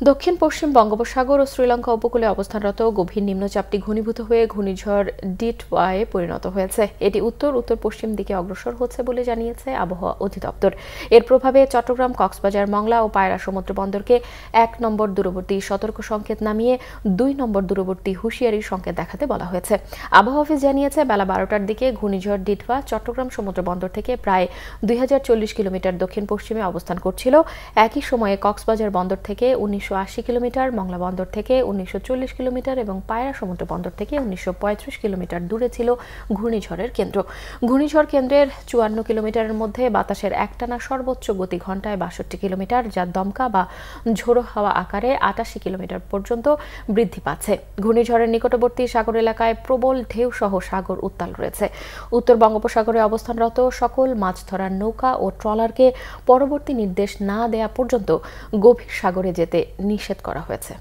দক্ষিণ পশ্চিম বঙ্গোপসাগর ও শ্রীলঙ্কা উপকূলে অবস্থানরত গভীর নিম্নচাপটি ঘনীভূত হয়ে ঘূর্ণিঝড় ডিটওয়ায় পরিণত হয়েছে। এটি উত্তর উত্তর পশ্চিম দিকে অগ্রসর হচ্ছে বলে জানিয়েছে আবহাওয়া অধিদপ্তর। এর প্রভাবে চট্টগ্রাম, কক্সবাজার, মংলা ও পায়রা সমুদ্র বন্দরকে ১ নম্বর দূরবর্তী সতর্ক সংকেত নামিয়ে ২ নম্বর দূরবর্তী হুঁশিয়ারির সংকেত দেখাতে বলা হয়েছে। আবহাওয়া অফিস জানিয়েছে, বেলা ১২টার দিকে ঘূর্ণিঝড় ডিটওয়া চট্টগ্রাম সমুদ্র বন্দর থেকে প্রায় ২০৪০ কিলোমিটার দক্ষিণ পশ্চিমে অবস্থান করছিল। একই সময়ে কক্সবাজার বন্দর থেকে ১৯৮০ কিলোমিটার, মংলা বন্দর থেকে ১৯৪০ কিলোমিটার এবং পায়রা সমুদ্র বন্দর থেকে ১৯৩৫ কিলোমিটার দূরে ছিল ঘূর্ণিঝড়ের কেন্দ্র। ঘূর্ণিঝড় কেন্দ্রের ৫৪ কিলোমিটারের মধ্যে বাতাসের একটানা সর্বোচ্চ গতি ঘন্টায় ৬২ কিলোমিটার, যা দমকা বা ঝোড়ো হাওয়া আকারে ৮৮ কিলোমিটার পর্যন্ত বৃদ্ধি পাচ্ছে। ঘূর্ণিঝড়ের নিকটবর্তী সাগর এলাকায় প্রবল ঢেউ সহ সাগর উত্তাল রয়েছে। উত্তর বঙ্গোপসাগরে অবস্থানরত সকল মাছ ধরার নৌকা ও ট্রলারকে পরবর্তী নির্দেশ না দেয়া পর্যন্ত গভীর সাগরে যেতে নিষেধ করা হয়েছে।